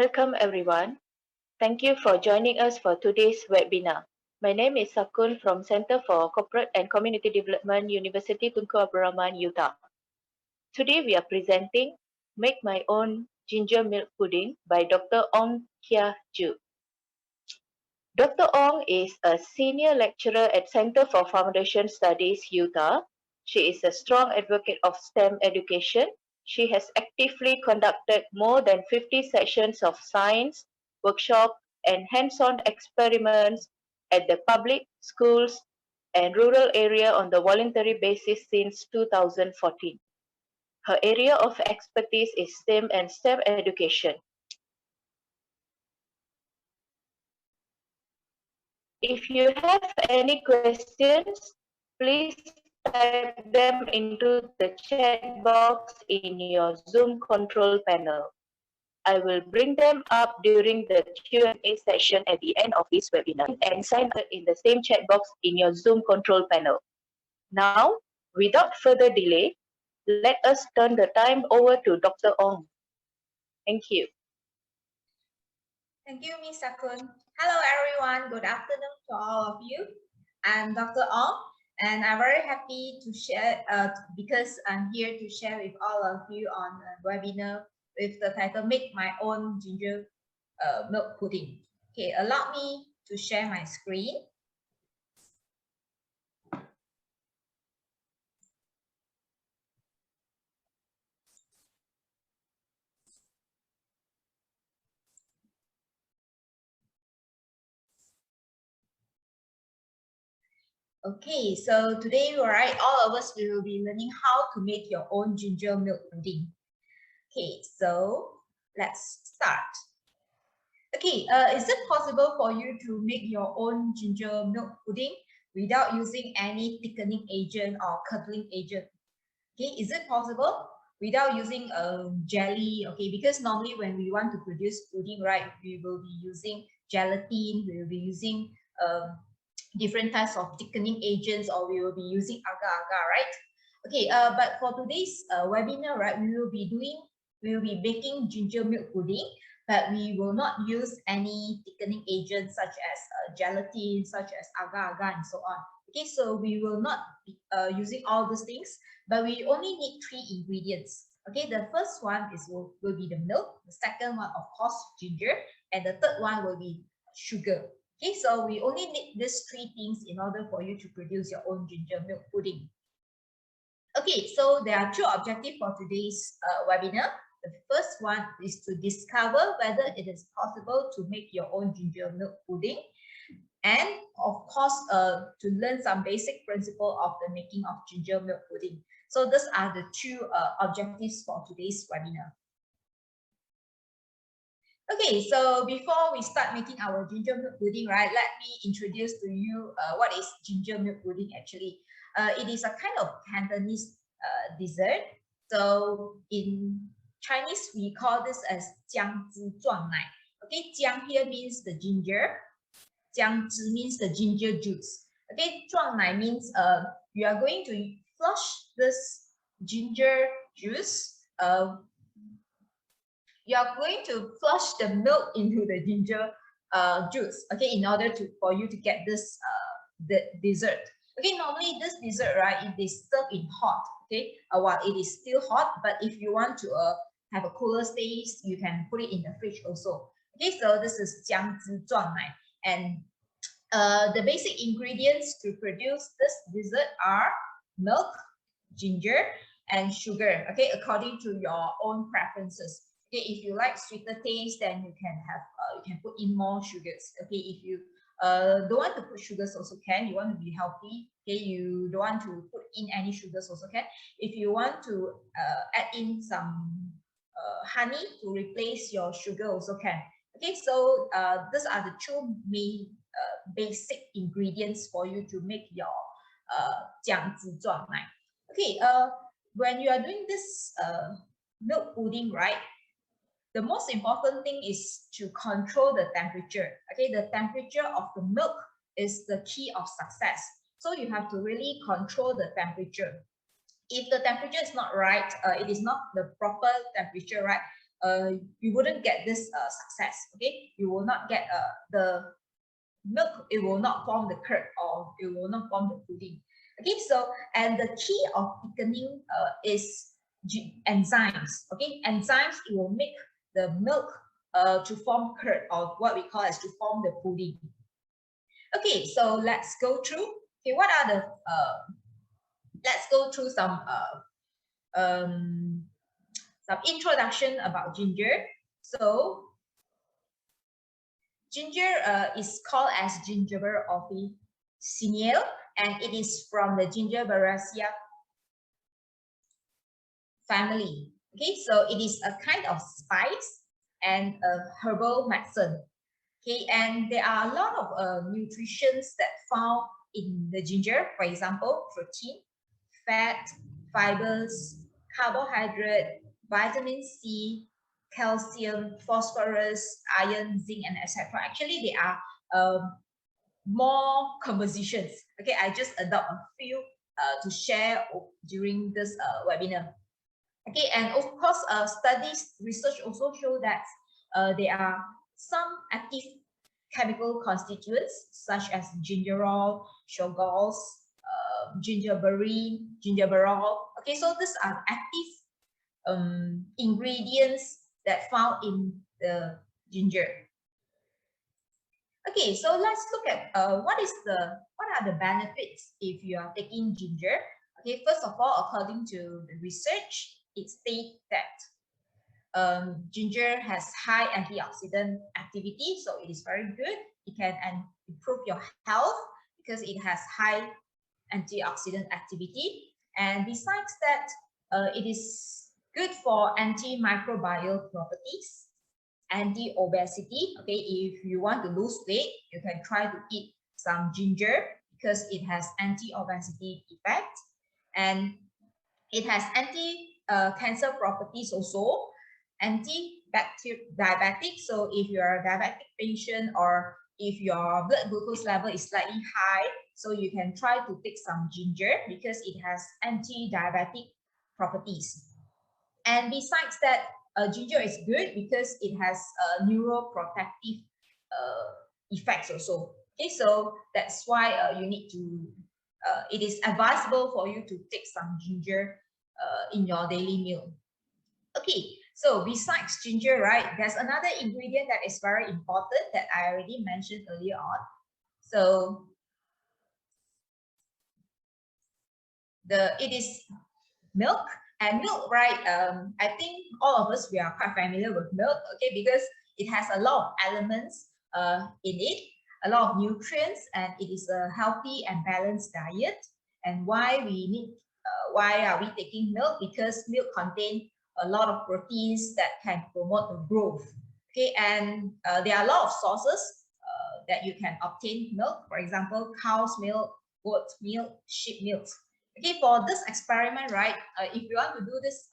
Welcome everyone. Thank you for joining us for today's webinar. My name is Sakun from Center for Corporate and Community Development, University Tunku Abdul Rahman, Utah. Today we are presenting Make My Own Ginger Milk Pudding by Dr. Ong Kia Ju. Dr. Ong is a senior lecturer at Center for Foundation Studies, Utah. She is a strong advocate of STEM education. She has actively conducted more than 50 sessions of science, workshop, and hands-on experiments at the public, schools, and rural area on the voluntary basis since 2014. Her area of expertise is STEM and STEM education. If you have any questions, please type them into the chat box in your Zoom control panel. I will bring them up during the Q&A session at the end of this webinar and sign up in the same chat box in your Zoom control panel. Now, without further delay, let us turn the time over to Dr. Ong. Thank you. Thank you, Ms. Sakun. Hello, everyone. Good afternoon to all of you. I'm Dr. Ong, and I'm very happy to share because I'm here to share with all of you on a webinar with the title "Make My Own Ginger Milk Pudding." Okay, allow me to share my screen. Okay, so today, right, all of us will be learning how to make your own ginger milk pudding. Okay, so let's start. Okay, is it possible for you to make your own ginger milk pudding without using any thickening agent or curdling agent? Okay, is it possible without using a jelly? Okay, because normally when we want to produce pudding, right, we will be using gelatin, we will be using different types of thickening agents, or we will be using agar-agar, right? Okay, but for today's webinar, right, we will be baking ginger milk pudding, but we will not use any thickening agents such as gelatin, such as agar-agar, and so on. Okay, so we will not be using all these things, but we only need 3 ingredients. Okay, the first one will be the milk, the second one, of course, ginger, and the third one will be sugar. Okay, so we only need these 3 things in order for you to produce your own ginger milk pudding. Okay, so there are 2 objectives for today's webinar. The first one is to discover whether it is possible to make your own ginger milk pudding, and of course, to learn some basic principle of the making of ginger milk pudding. So these are the 2 objectives for today's webinar. Okay, so before we start making our ginger milk pudding, right, let me introduce to you what is ginger milk pudding actually. It is a kind of Cantonese dessert. So in Chinese, we call this as 姜汁撞奶. Okay, 姜 here means the ginger. 姜汁 means the ginger juice. Okay, 撞奶 means you are going to flush this ginger juice. You are going to flush the milk into the ginger juice, okay, in order for you to get this the dessert. Okay, normally this dessert, right, it is served in hot, okay, while it is still hot, but if you want to have a cooler stage, you can put it in the fridge also. Okay, so this is 姜汁撞奶, and the basic ingredients to produce this dessert are milk, ginger, and sugar, okay, according to your own preferences. Okay, if you like sweeter taste, then you can have you can put in more sugars. Okay, if you don't want to put sugars, also can. You want to be healthy, okay, you don't want to put in any sugars, also can. If you want to add in some honey to replace your sugar, also can. Okay, so these are the 2 main basic ingredients for you to make your 姜汁撞奶. Okay, when you are doing this milk pudding, right, the most important thing is to control the temperature. Okay, the temperature of the milk is the key of success. So you have to really control the temperature. If the temperature is not right, it is not the proper temperature, right, you wouldn't get this success. Okay, you will not get the milk, it will not form the curd, or it will not form the pudding. Okay, so and the key of thickening is enzymes. Okay, enzymes, it will make the milk to form curd, or what we call as to form the pudding. Okay, so let's go through. Okay, what are the let's go through some introduction about ginger. So ginger is called as Gingiber officinale, and it is from the Gingiberaceae family. Okay, so it is a kind of spice and a herbal medicine. Okay, and there are a lot of nutritions that found in the ginger. For example, protein, fat, fibers, carbohydrate, vitamin C, calcium, phosphorus, iron, zinc, and etc. Actually, there are more compositions. Okay, I just adopt a few to share during this webinar. Okay, and of course, studies, research also show that there are some active chemical constituents such as gingerol, shogols, gingerberrin, gingerberol. Okay, so these are active ingredients that found in the ginger. Okay, so let's look at what are the benefits if you are taking ginger. Okay, first of all, according to the research, it states that ginger has high antioxidant activity, so it is very good. It can improve your health because it has high antioxidant activity. And besides that, it is good for antimicrobial properties, anti-obesity. Okay, if you want to lose weight, you can try to eat some ginger because it has anti-obesity effect, and it has anti-cancer properties also, anti-diabetic. So if you are a diabetic patient, or if your blood glucose level is slightly high, so you can try to take some ginger because it has anti-diabetic properties. And besides that, ginger is good because it has neuroprotective effects also. Okay, so that's why you need to, it is advisable for you to take some ginger in your daily meal. Okay, so besides ginger, right, there's another ingredient that is very important that I already mentioned earlier on. So it is milk. And milk, right, I think all of us, we are quite familiar with milk, okay, because it has a lot of elements in it, a lot of nutrients, and it is a healthy and balanced diet. And why are we taking milk? Because milk contains a lot of proteins that can promote the growth. Okay, and there are a lot of sources that you can obtain milk. For example, cow's milk, goat milk, sheep milk. Okay, for this experiment, right, if you want to do this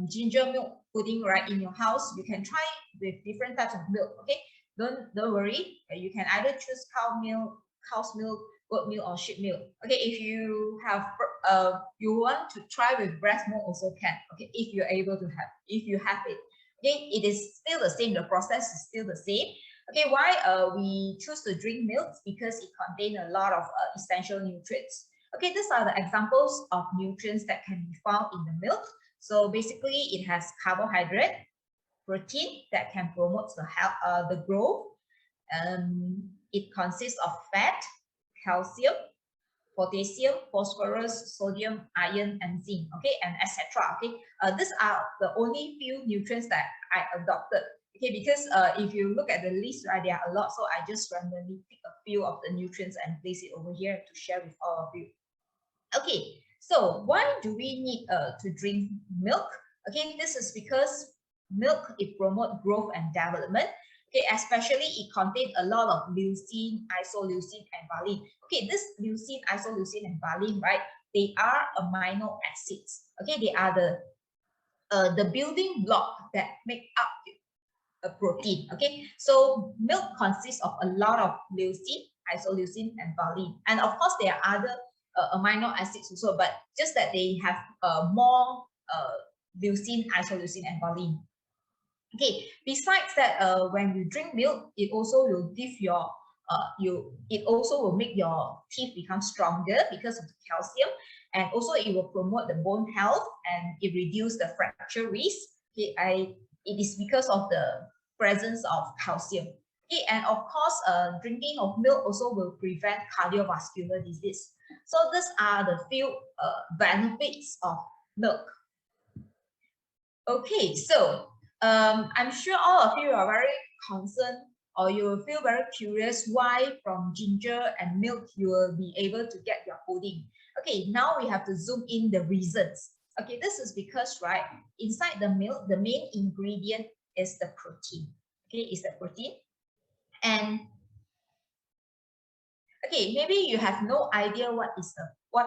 ginger milk pudding, right, in your house, you can try with different types of milk. Okay, don't worry, you can either choose cow's milk, goat milk, or sheep milk. Okay, if you have you want to try with breast milk also can. Okay, if you're able to have, if you have it. Okay, it is still the same, the process is still the same. Okay, why we choose to drink milk? Because it contains a lot of essential nutrients. Okay, these are the examples of nutrients that can be found in the milk. So basically, it has carbohydrate, protein that can promote the health, the growth. It consists of fat, calcium, potassium, phosphorus, sodium, iron, and zinc. Okay, and etc. Okay, these are the only few nutrients that I adopted. Okay, because if you look at the list, right, there are a lot, so I just randomly pick a few of the nutrients and place it over here to share with all of you. Okay, so why do we need to drink milk? Okay, this is because milk, it promotes growth and development. Okay, especially it contains a lot of leucine, isoleucine, and valine. Okay, this leucine, isoleucine, and valine, right, they are amino acids. Okay, they are the building block that make up a protein. Okay, so milk consists of a lot of leucine, isoleucine, and valine, and of course there are other amino acids also, but just that they have more leucine, isoleucine, and valine. Okay, besides that, when you drink milk, it also will give your it also will make your teeth become stronger because of the calcium, and also it will promote the bone health and it reduce the fracture risk. Okay, it is because of the presence of calcium. Okay, and of course, drinking of milk also will prevent cardiovascular disease. So these are the few benefits of milk. Okay, so I'm sure all of you are very concerned, or you will feel very curious why from ginger and milk you will be able to get your pudding. Okay, now we have to zoom in the reasons. Okay, this is because, right, inside the milk, the main ingredient is the protein. Okay, is the protein. And okay, maybe you have no idea what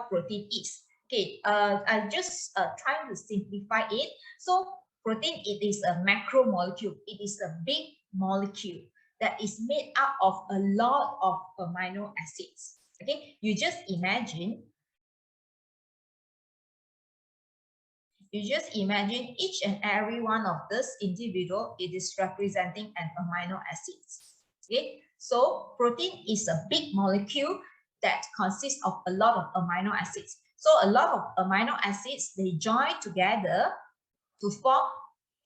protein is. Okay, I just trying to simplify it. So protein, it is a macromolecule. It is a big molecule that is made up of a lot of amino acids. Okay, you just imagine each and every one of this individual, it is representing an amino acids. Okay, so protein is a big molecule that consists of a lot of amino acids. So a lot of amino acids, they join together to form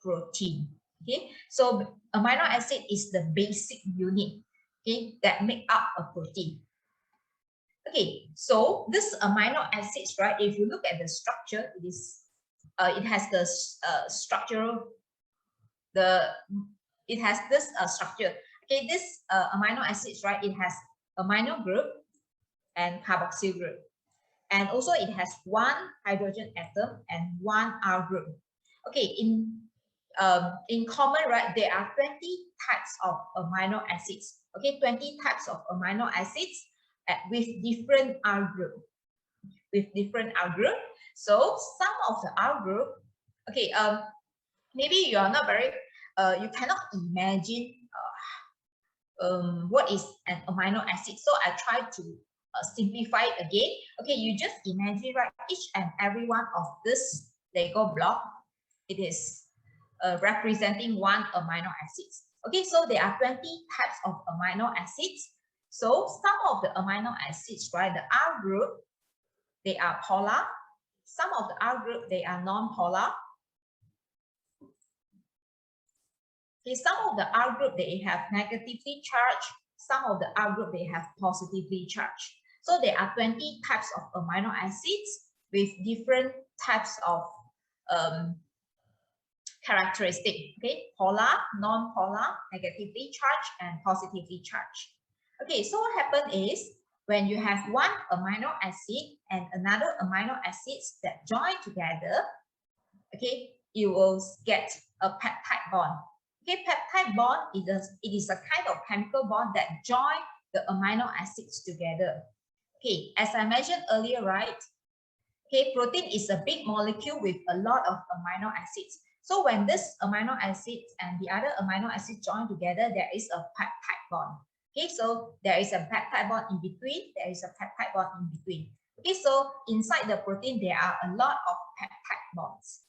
protein. Okay, so amino acid is the basic unit, okay, that make up a protein. Okay, so this amino acids, right, if you look at the structure, it has the structural, it has this structure. Okay, this amino acids, right, it has amino group and carboxyl group, and also it has one hydrogen atom and one R group. Okay, in common, right, there are 20 types of amino acids. Okay, 20 types of amino acids with different R group. So some of the R group, okay, maybe you are not very, you cannot imagine what is an amino acid. So I try to simplify it again. Okay, you just imagine, right, each and every one of this Lego block, it is representing one amino acids. Okay, so there are 20 types of amino acids. So some of the amino acids, right, the R group, they are polar. Some of the R group, they are non-polar. Okay, some of the R group, they have negatively charged. Some of the R group, they have positively charged. So there are 20 types of amino acids with different types of characteristic. Okay, polar, non-polar, negatively charged, and positively charged. Okay, so what happens is when you have one amino acid and another amino acids that join together, okay, you will get a peptide bond. Okay, peptide bond is a kind of chemical bond that join the amino acids together. Okay, as I mentioned earlier, right? Okay, protein is a big molecule with a lot of amino acids. So when this amino acids and the other amino acids join together, there is a peptide bond. Okay, so there is a peptide bond in between. There is a peptide bond in between. Okay, so inside the protein, there are a lot of peptide bonds.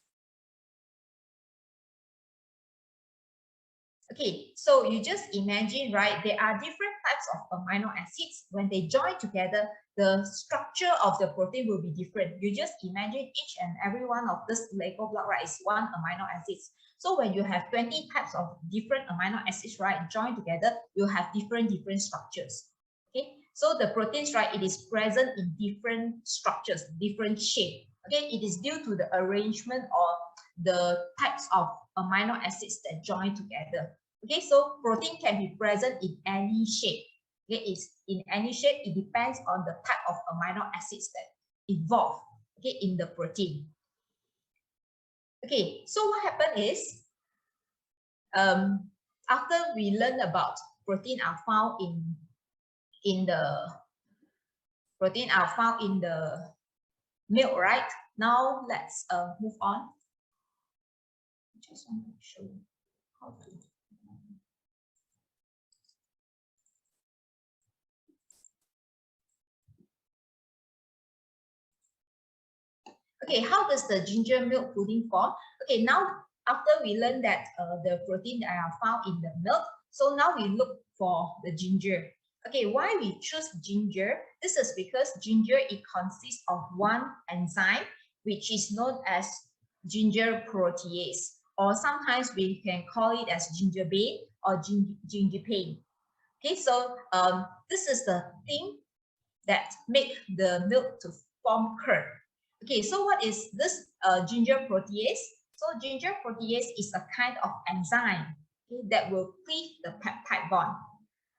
Okay, so you just imagine, right? There are different types of amino acids. When they join together, the structure of the protein will be different. You just imagine each and every one of this Lego block, right, is one amino acids. So when you have 20 types of different amino acids, right, joined together, you have different structures. Okay, so the proteins, right, it is present in different structures, different shape. Okay, it is due to the arrangement or the types of amino acids that join together. Okay, so protein can be present in any shape. Okay, it's in any shape. It depends on the type of amino acids that evolve, okay, in the protein. Okay, so what happened is, after we learn about protein are found in the milk, right? Now let's move on. Just want to show you how to. Okay, how does the ginger milk pudding form? Okay, now after we learn that the protein that are found in the milk, so now we look for the ginger. Okay, why we choose ginger? This is because ginger, it consists of one enzyme which is known as ginger protease, or sometimes we can call it as gingerbane or gingipane. Okay, so this is the thing that make the milk to form curd. Okay, so what is this ginger protease? So ginger protease is a kind of enzyme, okay, that will cleave the peptide bond.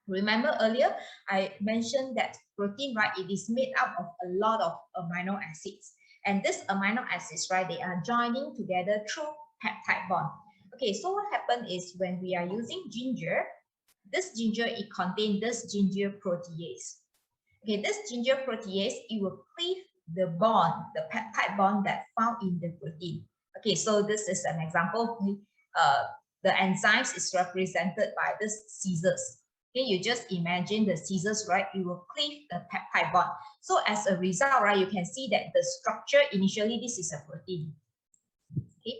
Remember earlier, I mentioned that protein, right, it is made up of a lot of amino acids. And these amino acids, right, they are joining together through peptide bond. Okay, so what happened is when we are using ginger, this ginger, it contains this ginger protease. Okay, this ginger protease, it will cleave the bond, the peptide bond that found in the protein. Okay, so this is an example. The enzymes is represented by this scissors. Okay, you just imagine the scissors, right? It will cleave the peptide bond. So as a result, right, you can see that the structure, initially, this is a protein. Okay,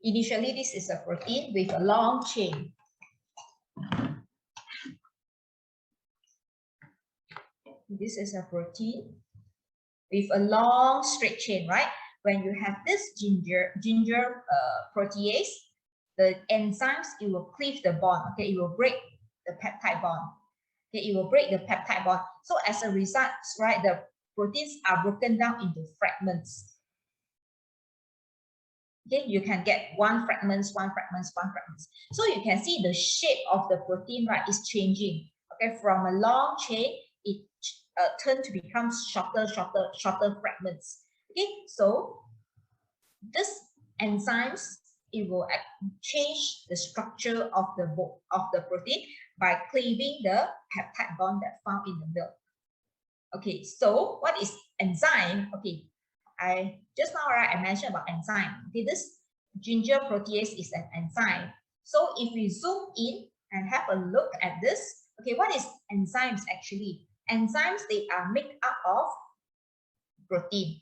initially, this is a protein with a long chain. This is a protein with a long straight chain, right? When you have this ginger protease, the enzymes, it will cleave the bond. Okay, it will break the peptide bond. Okay, it will break the peptide bond. So as a result, right, the proteins are broken down into fragments. Okay, you can get one fragments. So you can see the shape of the protein, right, is changing. Okay, from a long chain, it turned to become shorter fragments. Okay, so this enzymes, it will change the structure of the protein by cleaving the peptide bond that found in the milk. Okay, so what is enzyme? Okay, I just now, right, I mentioned about enzyme. Okay, this ginger protease is an enzyme. So if we zoom in and have a look at this, okay, what is enzymes actually? Enzymes, they are made up of protein.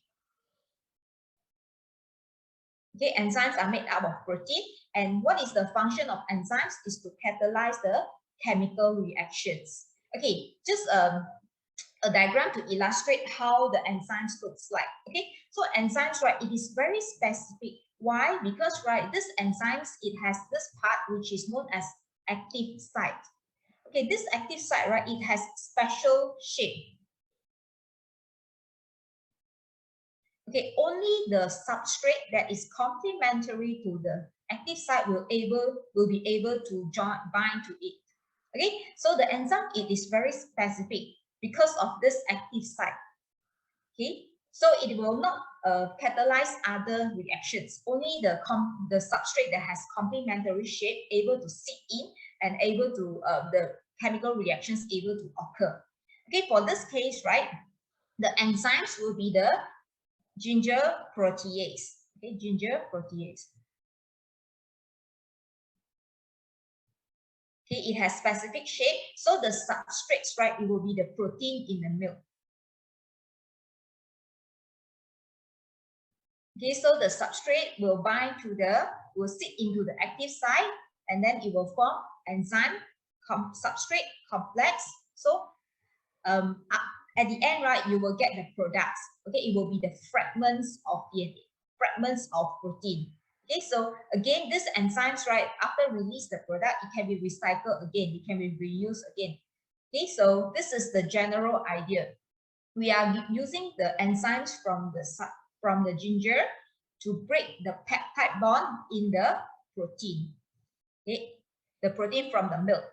Okay, enzymes are made up of protein. And what is the function of enzymes? Is to catalyze the chemical reactions. Okay, just a diagram to illustrate how the enzymes looks like. Okay, so enzymes, right, it is very specific. Why? Because, right, this enzymes, it has this part which is known as active site. Okay, this active site, right, it has special shape. Okay, only the substrate that is complementary to the active site will be able to bind to it. Okay, so the enzyme, it is very specific because of this active site. Okay, so it will not catalyze other reactions. Only the substrate that has complementary shape able to sit in and able to the chemical reactions able to occur. Okay, for this case, right, the enzymes will be the ginger protease. Okay, ginger protease. Okay, it has specific shape. So the substrates, right, it will be the protein in the milk. Okay, so the substrate will sit into the active site, and then it will form enzyme substrate complex. So at the end, right, you will get the products. Okay, it will be the fragments of DNA, fragments of protein. Okay, so again, these enzymes, right, after release the product, it can be recycled again, it can be reused again. Okay, so this is the general idea. We are using the enzymes from the ginger to break the peptide bond in the protein. Okay, the protein from the milk.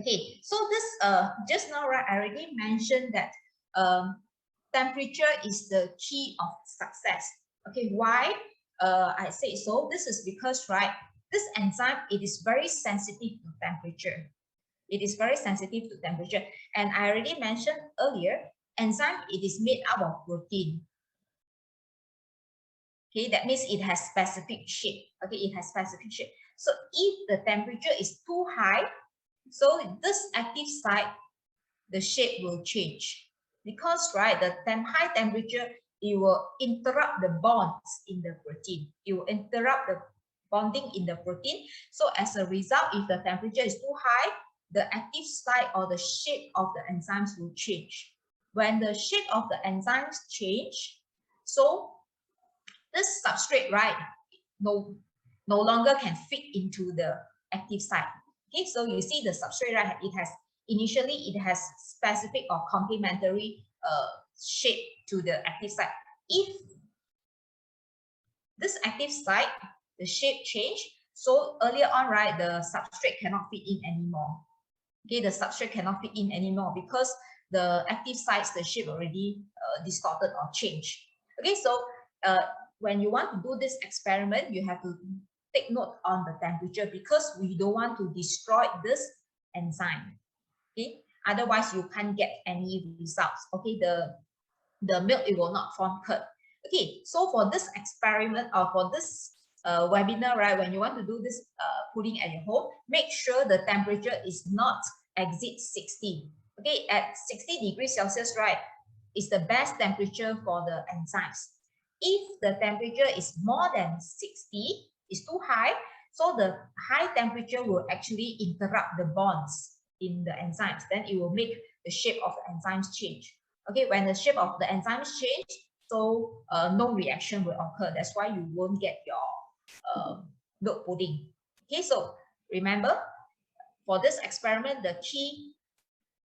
Okay, so this just now, right, I already mentioned that temperature is the key of success. Okay, why I say so? This is because, right, this enzyme, it is very sensitive to temperature. It is very sensitive to temperature. And I already mentioned earlier, enzyme, it is made up of protein. Okay, that means it has specific shape. Okay, it has specific shape. So if the temperature is too high, so this active site, the shape will change. Because, right, the high temperature, it will interrupt the bonds in the protein. It will interrupt the bonding in the protein. So as a result, if the temperature is too high, the active site or the shape of the enzymes will change. When the shape of the enzymes change, so this substrate, right, no longer can fit into the active site. Okay, so you see the substrate, right, it has specific or complementary shape to the active site. If this active site, the shape change, so earlier on, right, the substrate cannot fit in anymore. Okay, the substrate cannot fit in anymore because the active sites, the shape already distorted or changed. Okay, so when you want to do this experiment, you have to take note on the temperature because we don't want to destroy this enzyme. Okay, otherwise you can't get any results. Okay, the milk, it will not form curd. Okay, so for this experiment or for this webinar, right, when you want to do this pudding at your home, make sure the temperature is not exceed 60. Okay, at 60 degrees Celsius, right, is the best temperature for the enzymes. If the temperature is more than 60, is too high, so the high temperature will actually interrupt the bonds in the enzymes. Then it will make the shape of the enzymes change. Okay, when the shape of the enzymes change, so no reaction will occur. That's why you won't get your milk pudding. Okay, so remember, for this experiment, the key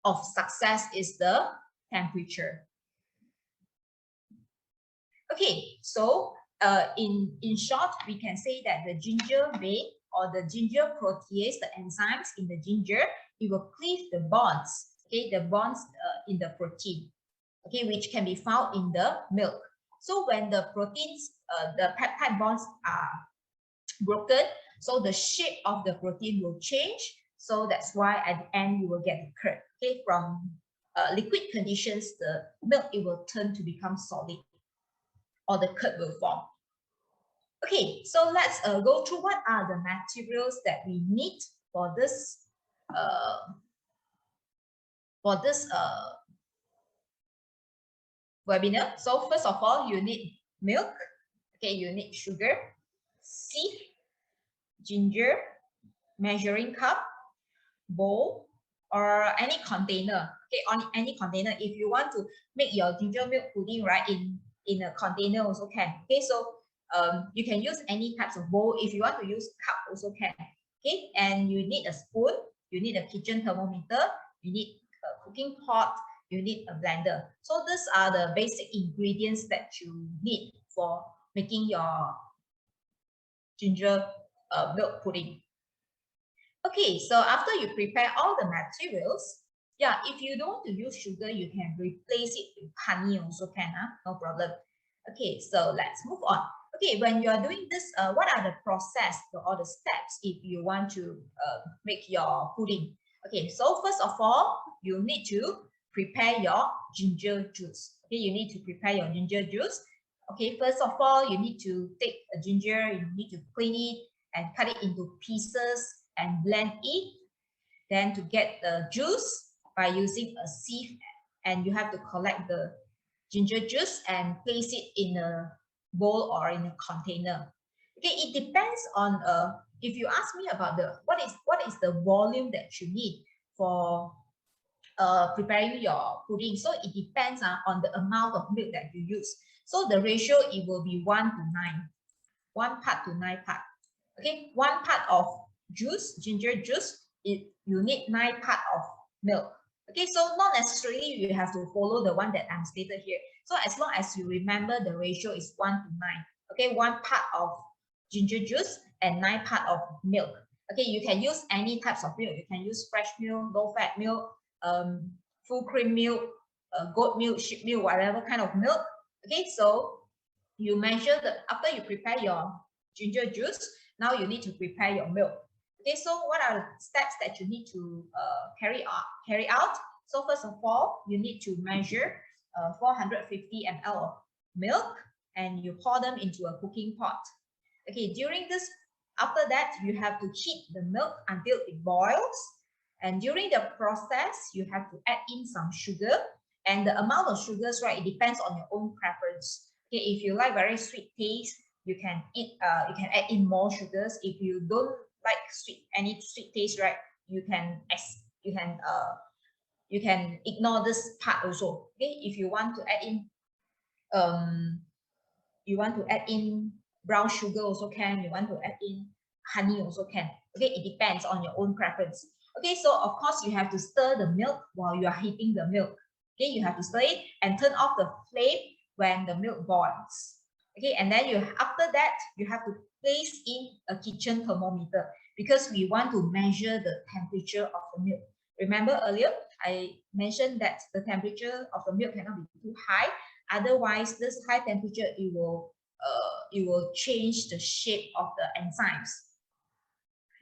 of success is the temperature. Okay, so in short, we can say that the ginger vein or the ginger protease, the enzymes in the ginger, it will cleave the bonds, okay, the bonds in the protein, okay, which can be found in the milk. So when the proteins, the peptide bonds are broken, so the shape of the protein will change. So that's why at the end you will get the curd. Okay, from liquid conditions, the milk, it will turn to become solid, or the curd will form. Okay, so let's go through what are the materials that we need for this webinar. So first of all, you need milk. Okay, you need sugar, sieve, ginger, measuring cup, bowl, or any container. Okay, on any container. If you want to make your ginger milk pudding, right, in a container also can. Okay, so you can use any types of bowl. If you want to use cup also can. Okay, and you need a spoon, you need a kitchen thermometer, you need a cooking pot, you need a blender. So these are the basic ingredients that you need for making your ginger milk pudding. Okay, so after you prepare all the materials, yeah, if you don't want to use sugar, you can replace it with honey also can, no problem. Okay, so let's move on. Okay, when you are doing this, what are the process or the steps if you want to make your pudding? Okay, so first of all, you need to prepare your ginger juice. Okay, you need to prepare your ginger juice. Okay, first of all, you need to take a ginger, you need to clean it and cut it into pieces and blend it. Then to get the juice by using a sieve, and you have to collect the ginger juice and place it in a bowl or in a container. Okay, it depends on if you ask me about the what is the volume that you need for preparing your pudding. So it depends on the amount of milk that you use. So the ratio, it will be 1 to 9, 1 part to 9 part. Okay, 1 part of juice, ginger juice, you need 9 part of milk. Okay, so not necessarily you have to follow the one that I'm stated here. So as long as you remember the ratio is 1 to 9. Okay, 1 part of ginger juice and 9 part of milk. Okay, you can use any types of milk. You can use fresh milk, low-fat milk, full cream milk, goat milk, sheep milk, whatever kind of milk. Okay, so you measure after you prepare your ginger juice, now you need to prepare your milk. Okay, so what are the steps that you need to carry out? So first of all, you need to measure 450 ml of milk and you pour them into a cooking pot. Okay, after that, you have to heat the milk until it boils. And during the process, you have to add in some sugar And the amount of sugars, right, it depends on your own preference. Okay, if you like very sweet taste, you can add in more sugars. If you don't like any sweet taste, right, you can ignore this part also. Okay, if you want to add in brown sugar also can, you want to add in honey also can. Okay, it depends on your own preference. Okay, so of course you have to stir the milk while you are heating the milk. Okay, you have to stir it and turn off the flame when the milk boils. Okay, and then after that you have to place in a kitchen thermometer because we want to measure the temperature of the milk. Remember earlier I mentioned that the temperature of the milk cannot be too high, otherwise this high temperature it will change the shape of the enzymes.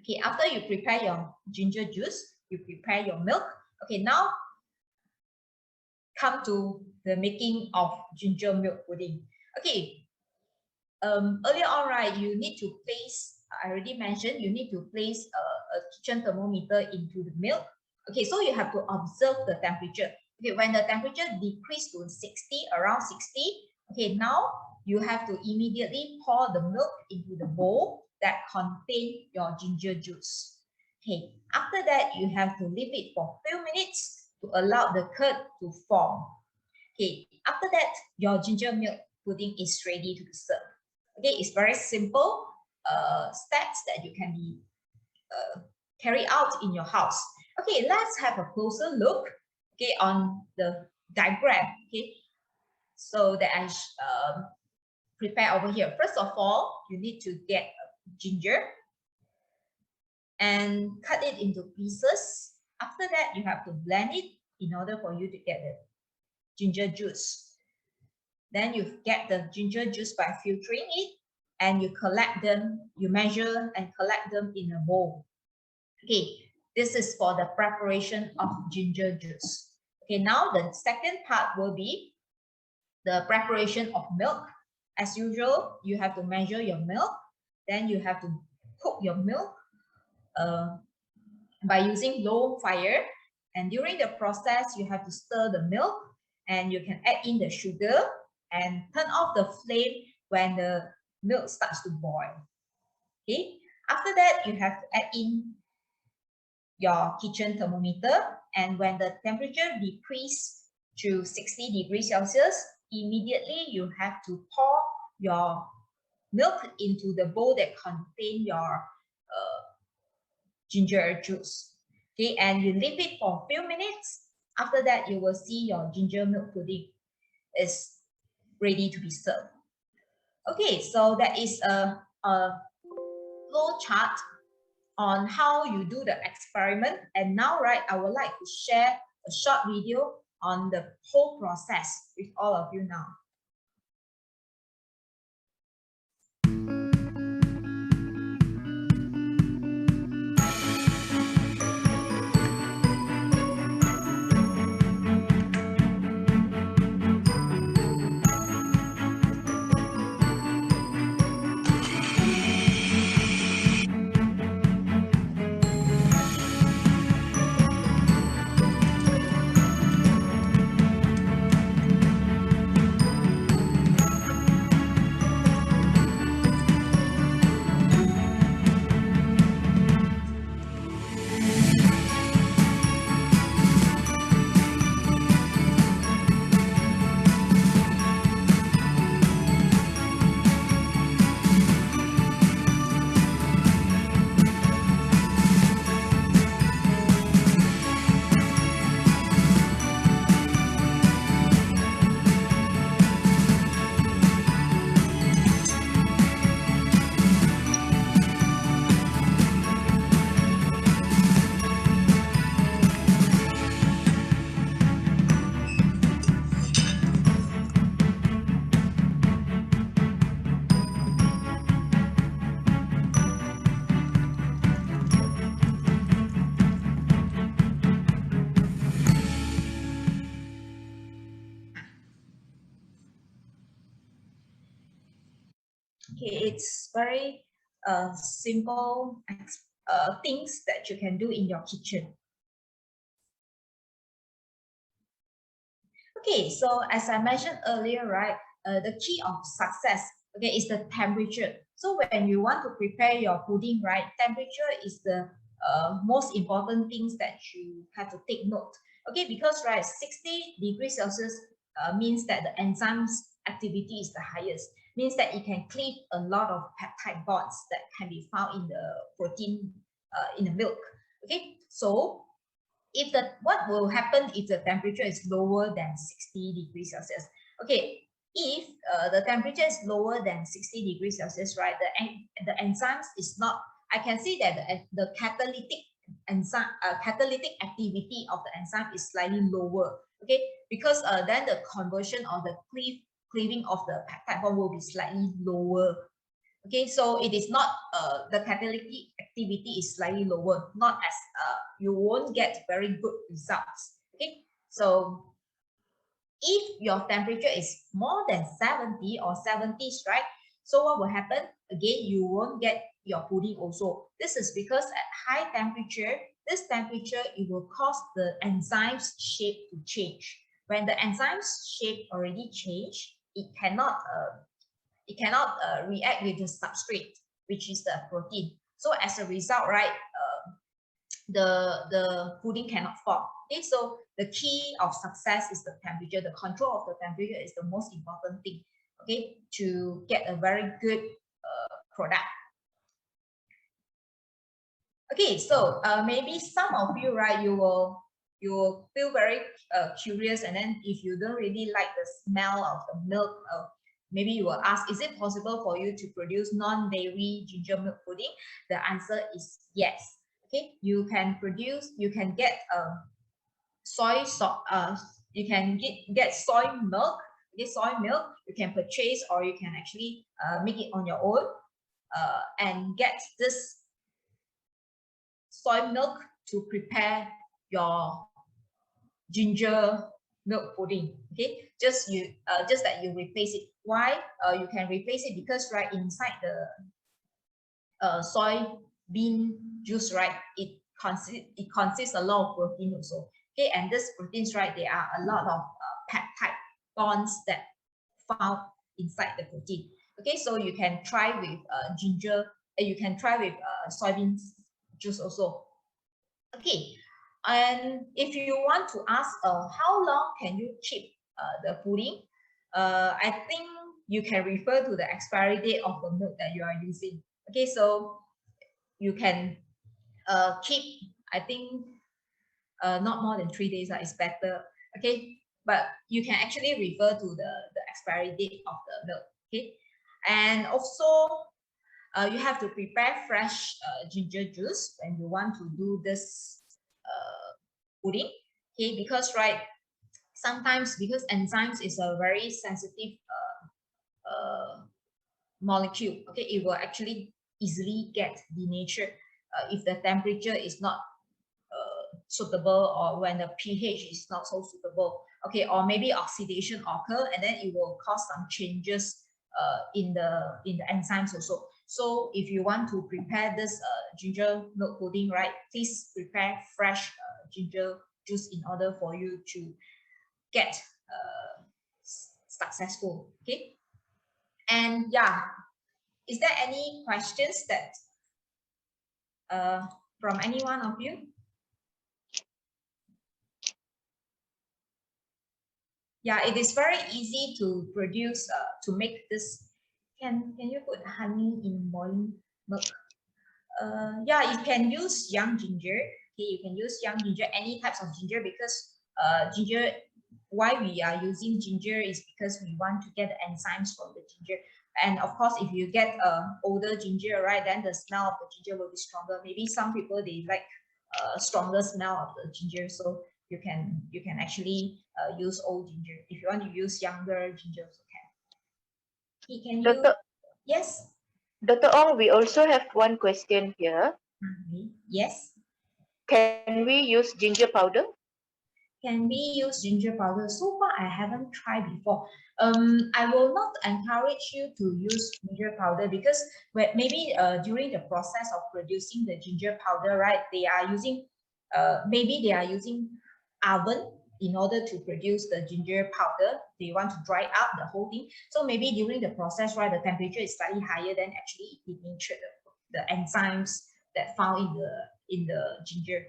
Okay, after you prepare your ginger juice, you prepare your milk. Okay, now come to the making of ginger milk pudding. Okay, earlier on, right, you need to place, I already mentioned, you need to place a kitchen thermometer into the milk. Okay, so you have to observe the temperature. Okay, when the temperature decreases to 60, around 60, okay, now you have to immediately pour the milk into the bowl that contains your ginger juice. Okay, after that, you have to leave it for a few minutes to allow the curd to form. Okay, after that, your ginger milk pudding is ready to be served. Okay, it's very simple steps that you can be carry out in your house. Okay, let's have a closer look, okay, on the diagram. Okay, so that I prepare over here. First of all, you need to get ginger and cut it into pieces. After that, you have to blend it in order for you to get the ginger juice. Then you get the ginger juice by filtering it, and you collect them, you measure and collect them in a bowl. Okay, this is for the preparation of ginger juice. Okay, now the second part will be the preparation of milk. As usual, you have to measure your milk, then you have to cook your milk by using low fire, and during the process you have to stir the milk, and you can add in the sugar and turn off the flame when the milk starts to boil. Okay, after that you have to add in your kitchen thermometer, and when the temperature decreases to 60 degrees Celsius, immediately you have to pour your milk into the bowl that contains your ginger juice. Okay, and you leave it for a few minutes. After that, you will see your ginger milk pudding is ready to be served. Okay, so that is a flow chart on how you do the experiment. And now, right, I would like to share a short video on the whole process with all of you now. Okay, it's very simple things that you can do in your kitchen. Okay, so as I mentioned earlier, right, the key of success, okay, is the temperature. So when you want to prepare your pudding, right, temperature is the most important things that you have to take note. Okay, because right, 60 degrees Celsius means that the enzymes activity is the highest, means that it can cleave a lot of peptide bonds that can be found in the protein in the milk. Okay, so if the what will happen if the temperature is lower than 60 degrees Celsius? Okay, if the temperature is lower than 60 degrees Celsius, right, the enzymes is not, I can see that the catalytic enzyme catalytic activity of the enzyme is slightly lower. Okay, because then the conversion or the cleaving of the peptide bond will be slightly lower. Okay, so it is not the catalytic activity is slightly lower, not as you won't get very good results. Okay, so if your temperature is more than 70 or 70s, right? So what will happen? Again, you won't get your pudding also. This is because at high temperature, this temperature, it will cause the enzymes shape to change. When the enzymes shape already change, it cannot react with the substrate, which is the protein. So as a result, right, the pudding cannot form. Okay, so the key of success is the temperature. The control of the temperature is the most important thing. Okay, to get a very good product. Okay, so maybe some of you, right, you will feel very curious, and then if you don't really like the smell of the milk, maybe you will ask, is it possible for you to produce non-dairy ginger milk pudding? The answer is yes. Okay, you can get you can get soy milk. Okay, soy milk you can purchase, or you can actually make it on your own and get this soy milk to prepare your ginger milk pudding. Okay, just that you replace it. Why you can replace it? Because right inside the soy bean juice, right, it consists a lot of protein also. Okay, and these proteins, right, there are a lot of peptide bonds that found inside the protein. Okay, so you can try with ginger, you can try with soybean juice also. Okay, and if you want to ask how long can you keep the pudding, I think you can refer to the expiry date of the milk that you are using. Okay, so you can keep, I think not more than 3 days is better. Okay, but you can actually refer to the expiry date of the milk. Okay, and also you have to prepare fresh ginger juice when you want to do this pudding. Okay, because right, sometimes because enzymes is a very sensitive molecule. Okay, it will actually easily get denatured if the temperature is not suitable, or when the pH is not so suitable. Okay, or maybe oxidation occur, and then it will cause some changes in the enzymes also. So if you want to prepare this ginger milk pudding, right, please prepare fresh ginger juice in order for you to get successful. Okay, and yeah, is there any questions that from any one of you? Yeah, it is very easy to produce to make this. Can you put honey in boiling milk? Yeah, you can use young ginger. Okay, you can use young ginger, any types of ginger, because ginger, why we are using ginger is because we want to get the enzymes from the ginger. And of course, if you get older ginger, right, then the smell of the ginger will be stronger. Maybe some people, they like stronger smell of the ginger, so you can actually use old ginger. If you want to use younger ginger, also can. Can you? Dr. Yes. Dr. Ong, we also have one question here. Yes. Can we use ginger powder? Can we use ginger powder? So far, I haven't tried before. I will not encourage you to use ginger powder, because maybe during the process of producing the ginger powder, right, they are using maybe they are using oven. in order to produce the ginger powder, they want to dry out the whole thing. So maybe during the process, right, the temperature is slightly higher, than actually it denature the enzymes that found in the ginger.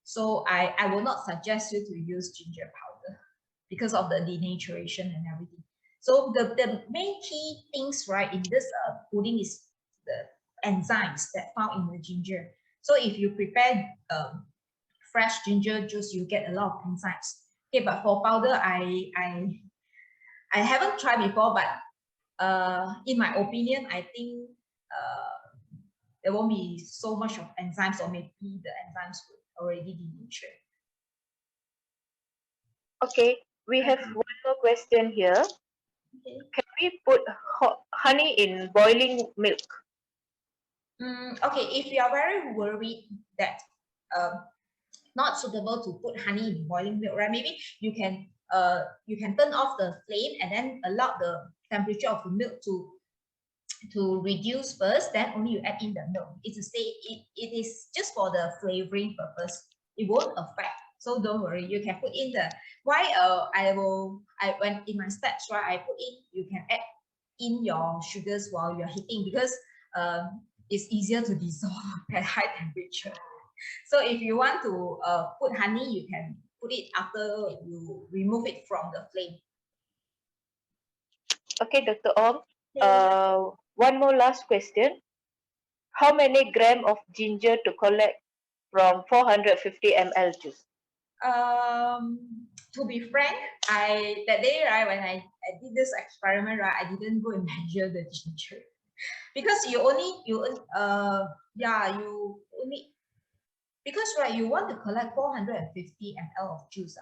So I will not suggest you to use ginger powder because of the denaturation and everything. So the main key things, right, in this pudding is the enzymes that found in the ginger. So if you prepare fresh ginger juice, you get a lot of enzymes. Okay, but for powder, I haven't tried before, but in my opinion, I think there won't be so much of enzymes, or maybe the enzymes will already denature. Okay, we have one more question here. Okay. Can we put honey in boiling milk? Okay, if you are very worried that not suitable to put honey in boiling milk, right? Maybe you can turn off the flame and then allow the temperature of the milk to reduce first, then only you add in the milk. It's a say it is just for the flavoring purpose. It won't affect. So don't worry, you can put in the why when in my steps, right, I put in, you can add in your sugars while you're heating, because it's easier to dissolve at high temperature. So if you want to put honey, you can put it after you remove it from the flame. Okay, Dr. Ong. One more last question. How many gram of ginger to collect from 450 ml juice? To be frank, that day, right, when I did this experiment, right, I didn't go and measure the ginger, because you only because, right, you want to collect 450 ml of juice.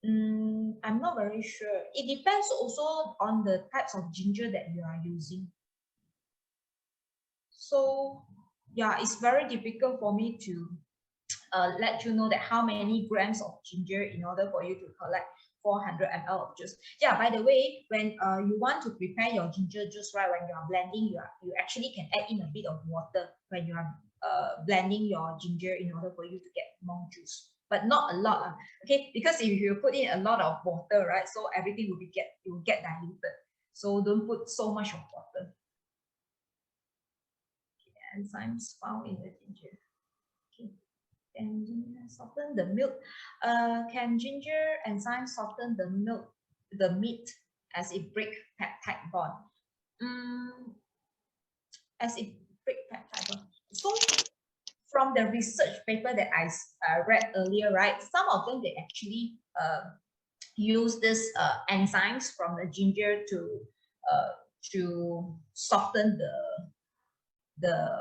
I'm not very sure. It depends also on the types of ginger that you are using. So yeah, it's very difficult for me to let you know that how many grams of ginger in order for you to collect 400 ml of juice. Yeah, by the way, when you want to prepare your ginger juice, right, when you are blending, you actually can add in a bit of water when you are blending your ginger in order for you to get more juice, but not a lot. Okay, because if you put in a lot of water, right, so everything will get diluted. So don't put so much of water. Okay, enzymes found in the ginger. Okay. And soften the milk. Can ginger enzyme soften the milk, the meat, as it break peptide bond? As it break peptide bond. So from the research paper that I read earlier, right, some of them, they actually use this enzymes from the ginger to soften the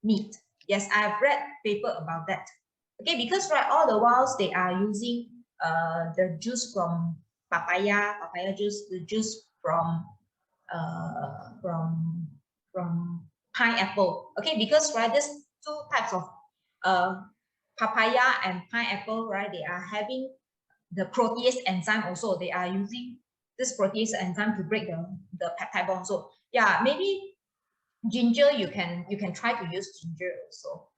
meat. Yes, I've read paper about that. Okay, because, right, all the whiles they are using the juice from papaya juice, the juice from pineapple. Okay, because, right, there's two types of papaya and pineapple, right, they are having the protease enzyme also. They are using this protease enzyme to break the peptide bond. So yeah, maybe ginger, you can try to use ginger also,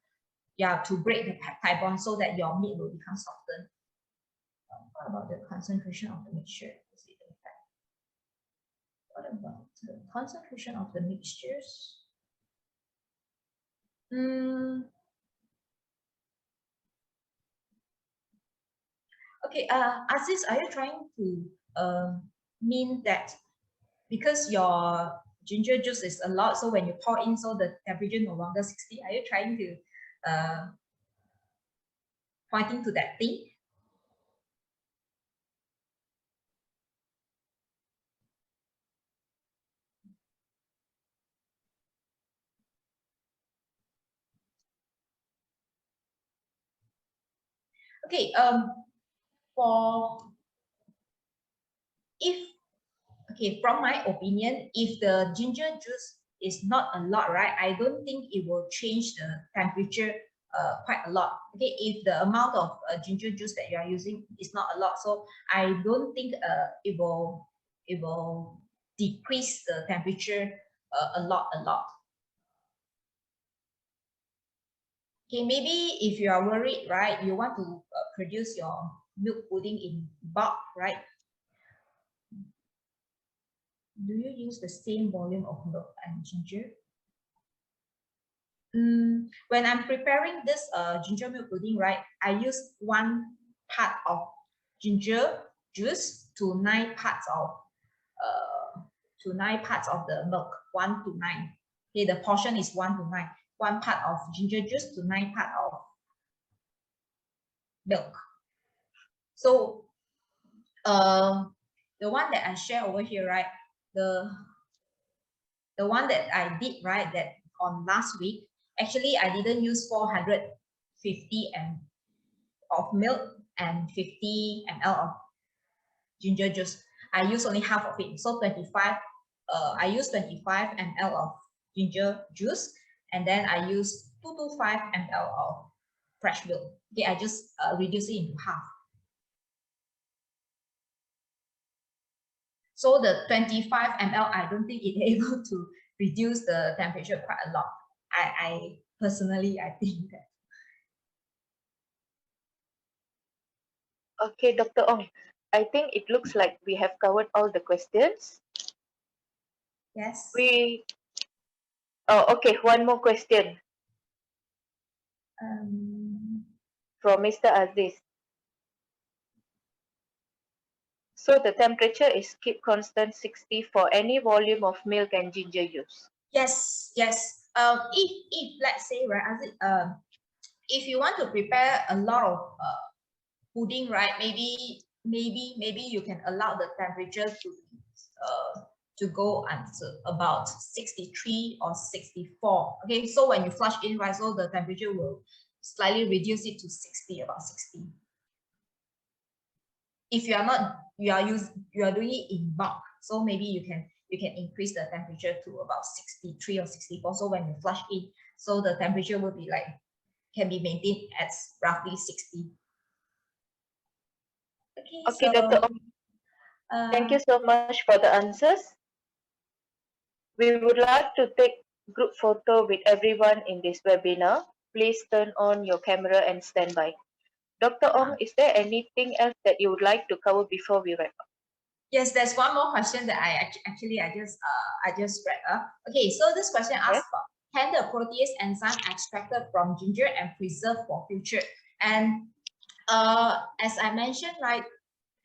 yeah, to break the peptide bond so that your meat will become softened. What about the concentration of the mixture? What about the concentration of the mixtures? Okay, Aziz, are you trying to mean that because your ginger juice is a lot, so when you pour in, so the temperature no longer 60? Are you trying to pointing to that thing? Okay, for if okay, from my opinion, if the ginger juice is not a lot, right, I don't think it will change the temperature quite a lot. Okay, if the amount of ginger juice that you are using is not a lot, so I don't think it will decrease the temperature a lot. Okay, maybe if you are worried, right, you want to produce your milk pudding in bulk, right? Do you use the same volume of milk and ginger? When I'm preparing this ginger milk pudding, right, I use 1 part of ginger juice to 9 parts of the milk, 1 to 9. Okay, the portion is 1 to 9. 1 part of ginger juice to 9 part of milk. So the one that I share over here, right, the one that I did, right, that on last week, actually I didn't use 450 ml of milk and 50 ml of ginger juice. I use only half of it, so 25. I use 25 ml of ginger juice, and then I use 225 ml of fresh milk. Okay, I just reduce it into half. So the 25 ml, I don't think it's able to reduce the temperature quite a lot. I personally, I think that. Okay, Dr. Ong, I think it looks like we have covered all the questions. Yes. Oh, okay, one more question from Mr. Aziz. So the temperature is keep constant 60 for any volume of milk and ginger use. Yes, yes. If let's say, right, if you want to prepare a lot of pudding, right, maybe you can allow the temperature to go until about 63 or 64. Okay, so when you flush in, right, so the temperature will slightly reduce it to 60, about 60. If you are not, you are doing it in bulk, so maybe you can increase the temperature to about 63 or 64. So when you flush in, so the temperature will be like, can be maintained at roughly 60. Okay, so, Dr. Ong, thank you so much for the answers. We would like to take group photo with everyone in this webinar. Please turn on your camera and stand by. Dr. Ong, is there anything else that you would like to cover before we wrap up? Yes, there's one more question that I just read. Okay, so this question asks about, can the protease enzyme extracted from ginger and preserved for future? And as I mentioned, right,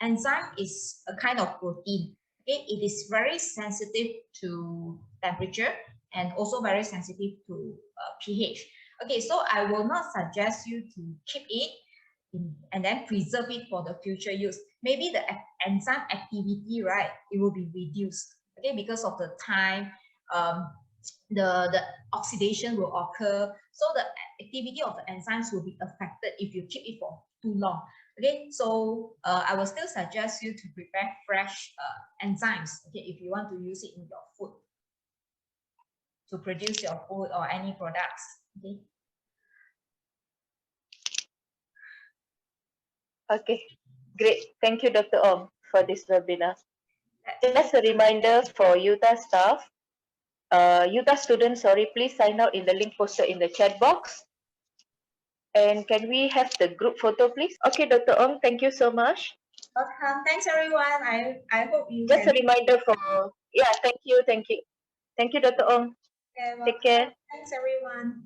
enzyme is a kind of protein. Okay, it is very sensitive to temperature and also very sensitive to pH. Okay, so I will not suggest you to keep it and then preserve it for the future use. Maybe the enzyme activity, right, it will be reduced. Okay, because of the time, the oxidation will occur. So the activity of the enzymes will be affected if you keep it for too long. Okay, so I will still suggest you to prepare fresh enzymes. Okay, if you want to use it in your food to produce your food or any products. Okay. Okay, great. Thank you, Dr. Ong, for this webinar. Just a reminder for UTA staff, UTA students, sorry, please sign out in the link posted in the chat box. And can we have the group photo, please? Okay, Dr. Ong, thank you so much. Welcome. Thanks, everyone. I hope you Just a reminder for, yeah, thank you. Thank you, Dr. Ong. Okay, Take care. Thanks, everyone.